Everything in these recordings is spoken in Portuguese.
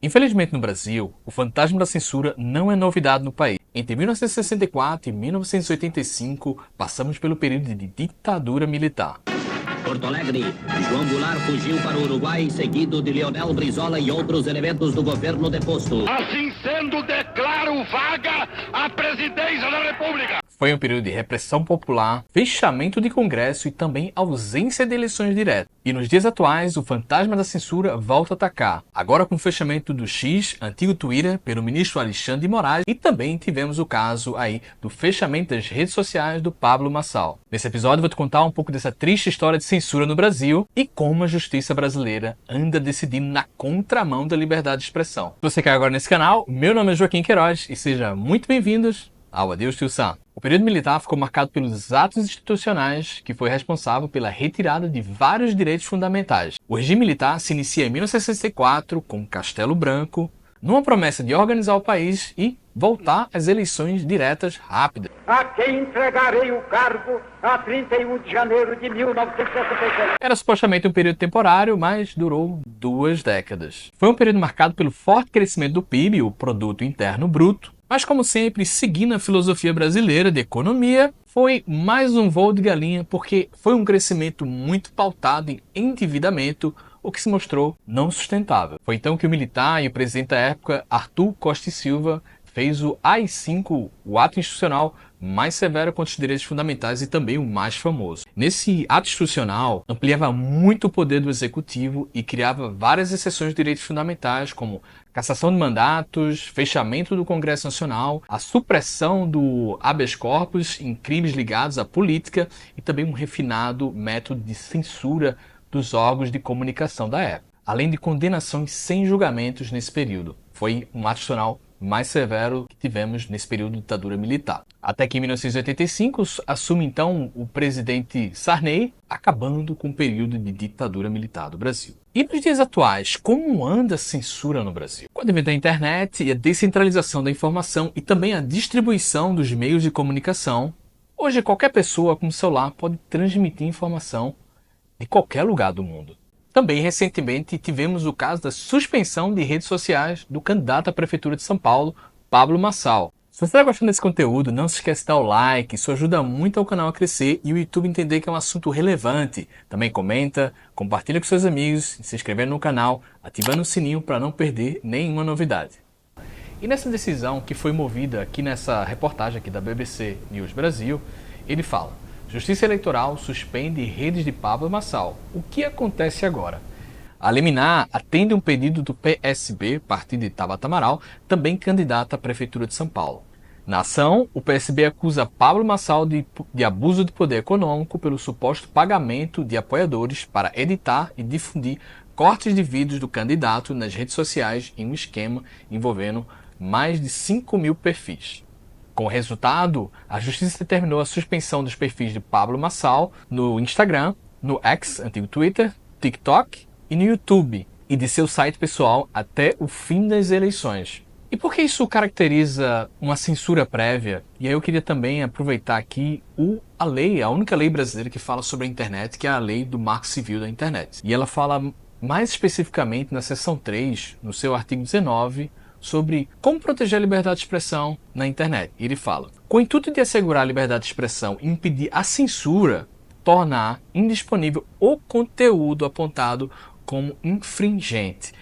Infelizmente no Brasil, o fantasma da censura não é novidade no país. Entre 1964 e 1985, passamos pelo período de ditadura militar. Porto Alegre, João Goulart fugiu para o Uruguai, seguido de Leonel Brizola e outros elementos do governo deposto. Assim sendo, declaro vaga a presidência da República. Foi um período de repressão popular, fechamento de congresso e também ausência de eleições diretas. E nos dias atuais, o fantasma da censura volta a atacar. Agora com o fechamento do X, antigo Twitter, pelo ministro Alexandre de Moraes, e também tivemos o caso aí do fechamento das redes sociais do Pablo Marçal. Nesse episódio eu vou te contar um pouco dessa triste história de censura no Brasil e como a justiça brasileira anda decidindo na contramão da liberdade de expressão. Se você caiu agora nesse canal, meu nome é Joaquim Queiroz e sejam muito bem-vindos ao Adeus Tio Sam. O período militar ficou marcado pelos atos institucionais que foi responsável pela retirada de vários direitos fundamentais. O regime militar se inicia em 1964 com Castelo Branco, numa promessa de organizar o país e voltar às eleições diretas rápidas. A quem entregarei o cargo a 31 de janeiro de 1966. Era supostamente um período temporário, mas durou 2 décadas. Foi um período marcado pelo forte crescimento do PIB, o Produto Interno Bruto, mas como sempre, seguindo a filosofia brasileira de economia, foi mais um voo de galinha porque foi um crescimento muito pautado em endividamento, o que se mostrou não sustentável. Foi então que o militar e o presidente da época, Arthur Costa e Silva, fez o AI-5, o ato institucional mais severo contra os direitos fundamentais e também o mais famoso. Nesse ato institucional, ampliava muito o poder do executivo e criava várias exceções de direitos fundamentais, como cassação de mandatos, fechamento do Congresso Nacional, a supressão do habeas corpus em crimes ligados à política e também um refinado método de censura dos órgãos de comunicação da época, além de condenações sem julgamentos nesse período. Foi um ato institucional mais severo que tivemos nesse período de ditadura militar. Até que em 1985 assume então o presidente Sarney, acabando com o período de ditadura militar do Brasil. E nos dias atuais, como anda a censura no Brasil? Com o advento da internet e a descentralização da informação e também a distribuição dos meios de comunicação, hoje qualquer pessoa com celular pode transmitir informação de qualquer lugar do mundo. Também, recentemente, tivemos o caso da suspensão de redes sociais do candidato à Prefeitura de São Paulo, Pablo Marçal. Se você está gostando desse conteúdo, não se esqueça de dar o like, isso ajuda muito ao canal a crescer e o YouTube entender que é um assunto relevante. Também comenta, compartilha com seus amigos, se inscrevendo no canal, ativando o sininho para não perder nenhuma novidade. E nessa decisão que foi movida aqui nessa reportagem aqui da BBC News Brasil, ele fala: Justiça Eleitoral suspende redes de Pablo Marçal. O que acontece agora? A liminar atende um pedido do PSB, partido de Tabata Amaral, também candidata à Prefeitura de São Paulo. Na ação, o PSB acusa Pablo Marçal de abuso de poder econômico pelo suposto pagamento de apoiadores para editar e difundir cortes de vídeos do candidato nas redes sociais em um esquema envolvendo mais de 5.000 perfis. Com o resultado, a Justiça determinou a suspensão dos perfis de Pablo Marçal no Instagram, no X, antigo Twitter, TikTok e no YouTube, e de seu site pessoal até o fim das eleições. E por que isso caracteriza uma censura prévia? E aí eu queria também aproveitar aqui a única lei brasileira que fala sobre a internet, que é a lei do Marco Civil da Internet. E ela fala mais especificamente na seção 3, no seu artigo 19, sobre como proteger a liberdade de expressão na internet. Ele fala: com o intuito de assegurar a liberdade de expressão e impedir a censura, tornar indisponível o conteúdo apontado como infringente.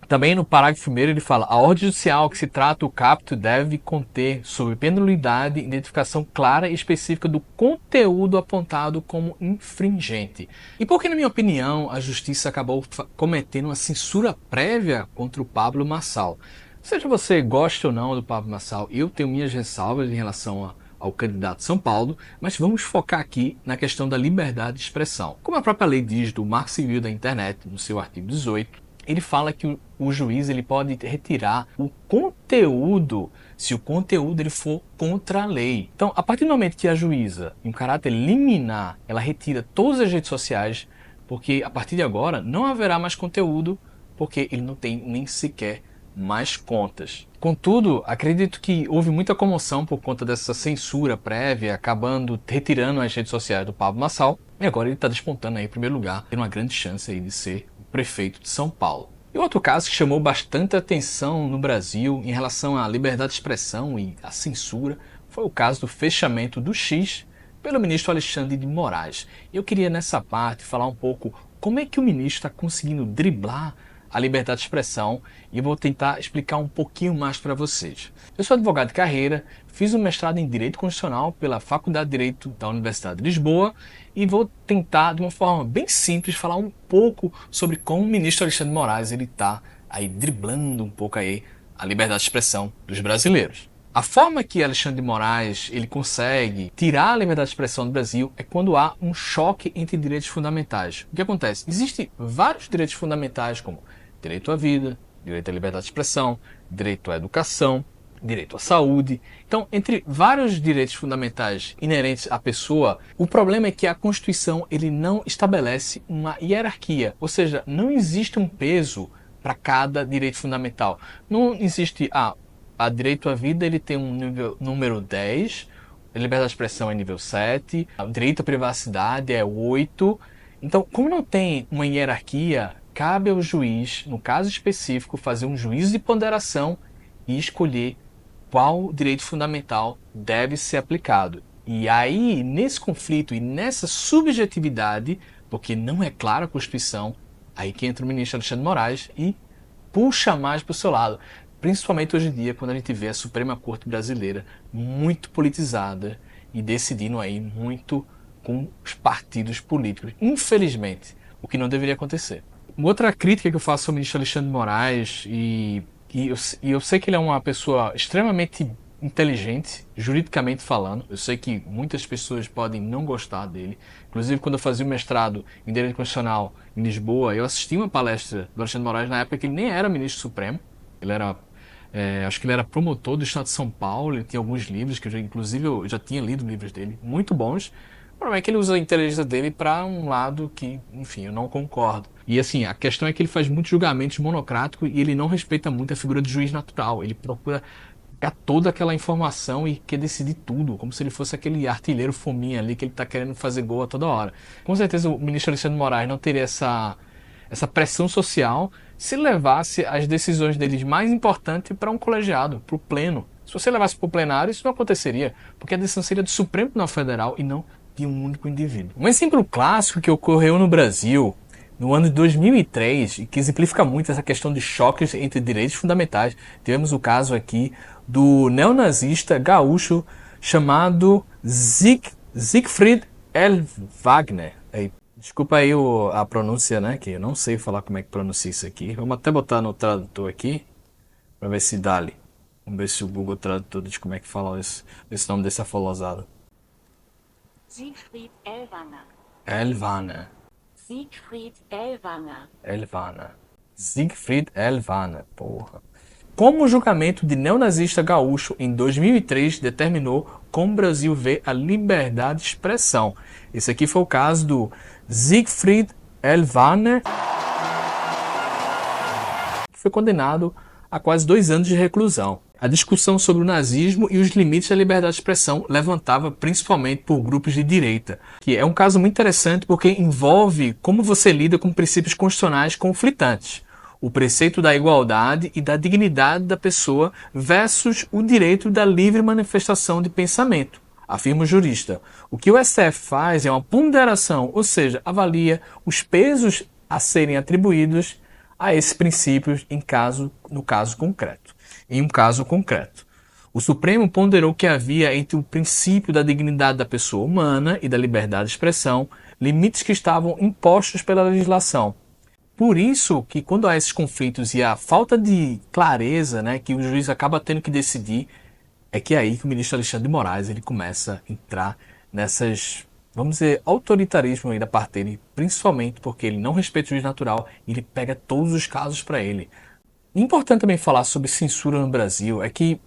Também no parágrafo 1º ele fala: a ordem judicial que se trata o capto deve conter, sob penalidade, identificação clara e específica do conteúdo apontado como infringente. E por que, na minha opinião, a justiça acabou cometendo uma censura prévia contra o Pablo Marçal? Seja você goste ou não do Pablo Marçal, eu tenho minhas ressalvas em relação ao candidato de São Paulo, mas vamos focar aqui na questão da liberdade de expressão. Como a própria lei diz do Marco Civil da Internet, no seu artigo 18, ele fala que o juiz ele pode retirar o conteúdo se o conteúdo ele for contra a lei. Então, a partir do momento que a juíza, em caráter liminar, ela retira todas as redes sociais, porque a partir de agora não haverá mais conteúdo, porque ele não tem nem sequer mais contas. Contudo, acredito que houve muita comoção por conta dessa censura prévia, acabando retirando as redes sociais do Pablo Marçal, e agora ele está despontando aí em primeiro lugar, tendo uma grande chance aí de ser o prefeito de São Paulo. E outro caso que chamou bastante atenção no Brasil em relação à liberdade de expressão e à censura foi o caso do fechamento do X pelo ministro Alexandre de Moraes. Eu queria nessa parte falar um pouco como é que o ministro está conseguindo driblar a liberdade de expressão e eu vou tentar explicar um pouquinho mais para vocês. Eu sou advogado de carreira, fiz um mestrado em Direito Constitucional pela Faculdade de Direito da Universidade de Lisboa e vou tentar, de uma forma bem simples, falar um pouco sobre como o ministro Alexandre de Moraes está aí driblando um pouco aí a liberdade de expressão dos brasileiros. A forma que Alexandre de Moraes ele consegue tirar a liberdade de expressão do Brasil é quando há um choque entre direitos fundamentais. O que acontece? Existem vários direitos fundamentais como direito à vida, direito à liberdade de expressão, direito à educação, direito à saúde. Então, entre vários direitos fundamentais inerentes à pessoa, o problema é que a Constituição ele não estabelece uma hierarquia, ou seja, não existe um peso para cada direito fundamental. Não existe a direito à vida ele tem um nível número 10, a liberdade de expressão é nível 7, o direito à privacidade é 8. Então, como não tem uma hierarquia, cabe ao juiz, no caso específico, fazer um juízo de ponderação e escolher qual direito fundamental deve ser aplicado. E aí, nesse conflito e nessa subjetividade, porque não é clara a Constituição, aí que entra o ministro Alexandre de Moraes e puxa mais para o seu lado. Principalmente hoje em dia, quando a gente vê a Suprema Corte Brasileira muito politizada e decidindo aí muito com os partidos políticos. Infelizmente, o que não deveria acontecer. Uma outra crítica que eu faço ao ministro Alexandre de Moraes, e eu sei que ele é uma pessoa extremamente inteligente, juridicamente falando. Eu sei que muitas pessoas podem não gostar dele. Inclusive, quando eu fazia o mestrado em Direito Constitucional em Lisboa, eu assisti uma palestra do Alexandre de Moraes na época que ele nem era ministro supremo. Ele era, acho que ele era promotor do Estado de São Paulo, ele tinha alguns livros, que eu já tinha lido livros dele, muito bons. O problema é que ele usa a inteligência dele para um lado que, enfim, eu não concordo. E assim, a questão é que ele faz muitos julgamentos monocráticos e ele não respeita muito a figura do juiz natural. Ele procura pegar toda aquela informação e quer decidir tudo, como se ele fosse aquele artilheiro fominha ali que ele está querendo fazer gol a toda hora. Com certeza o ministro Alexandre de Moraes não teria essa pressão social se levasse as decisões deles mais importantes para um colegiado, para o pleno. Se você levasse para o plenário, isso não aconteceria, porque a decisão seria do Supremo Tribunal Federal e não de um único indivíduo. Um exemplo clássico que ocorreu no Brasil no ano de 2003, e que exemplifica muito essa questão de choques entre direitos fundamentais, tivemos o caso aqui do neonazista gaúcho chamado Siegfried L. Wagner. Desculpa aí a pronúncia, né? Que eu não sei falar como é que pronuncia isso aqui. Vamos até botar no tradutor aqui para ver se dá ali. Vamos ver se o Google Tradutor diz como é que fala esse nome desse afolosado. Siegfried L. Wagner. L. Wagner. Siegfried L. Wagner. L. Wagner. Siegfried L. Wagner, porra. Como o julgamento de neonazista gaúcho em 2003 determinou como o Brasil vê a liberdade de expressão. Esse aqui foi o caso do Siegfried L. Wagner, que foi condenado a quase 2 anos de reclusão. A discussão sobre o nazismo e os limites da liberdade de expressão levantava principalmente por grupos de direita, que é um caso muito interessante porque envolve como você lida com princípios constitucionais conflitantes. O preceito da igualdade e da dignidade da pessoa versus o direito da livre manifestação de pensamento. Afirma o jurista. O que o STF faz é uma ponderação, ou seja, avalia os pesos a serem atribuídos a esses princípios em um caso concreto. O Supremo ponderou que havia entre o princípio da dignidade da pessoa humana e da liberdade de expressão limites que estavam impostos pela legislação. Por isso que quando há esses conflitos e a falta de clareza, né, que o juiz acaba tendo que decidir, é que é aí que o ministro Alexandre de Moraes ele começa a entrar nessas, vamos dizer, autoritarismo aí da parte dele, principalmente porque ele não respeita o juiz natural e ele pega todos os casos para ele. Importante também falar sobre censura no Brasil é que,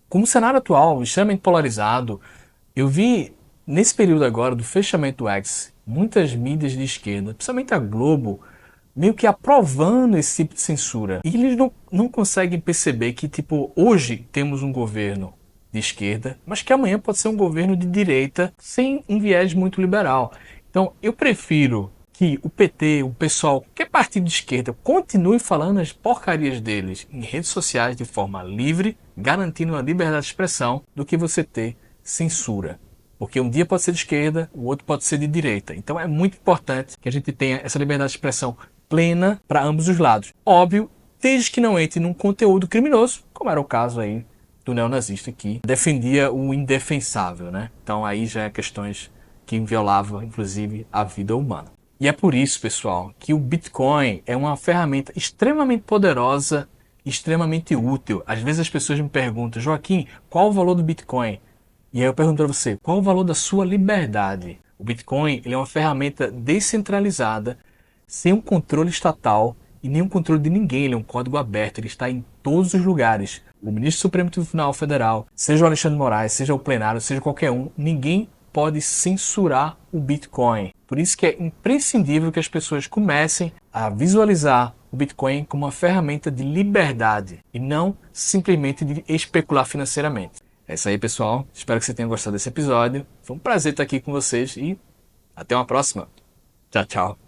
como o cenário atual extremamente polarizado, eu vi nesse período agora do fechamento do X, muitas mídias de esquerda, principalmente a Globo, meio que aprovando esse tipo de censura. E eles não conseguem perceber que, hoje temos um governo de esquerda, mas que amanhã pode ser um governo de direita sem um viés muito liberal. Então, eu prefiro que o PT, o pessoal, qualquer partido de esquerda, continue falando as porcarias deles em redes sociais de forma livre, garantindo a liberdade de expressão, do que você ter censura. Porque um dia pode ser de esquerda, o outro pode ser de direita. Então é muito importante que a gente tenha essa liberdade de expressão plena para ambos os lados. Óbvio, desde que não entre num conteúdo criminoso, como era o caso aí do neonazista que defendia o indefensável, né? Então aí já é questões que violavam, inclusive, a vida humana. E é por isso, pessoal, que o Bitcoin é uma ferramenta extremamente poderosa e extremamente útil. Às vezes as pessoas me perguntam, Joaquim, qual o valor do Bitcoin? E aí eu pergunto para você, qual o valor da sua liberdade? O Bitcoin ele é uma ferramenta descentralizada, sem um controle estatal e nenhum controle de ninguém. Ele é um código aberto, ele está em todos os lugares. O ministro Supremo Tribunal Federal, seja o Alexandre de Moraes, seja o plenário, seja qualquer um, ninguém pode censurar o Bitcoin. Por isso que é imprescindível que as pessoas comecem a visualizar o Bitcoin como uma ferramenta de liberdade e não simplesmente de especular financeiramente. É isso aí, pessoal. Espero que você tenha gostado desse episódio. Foi um prazer estar aqui com vocês e até uma próxima. Tchau, tchau.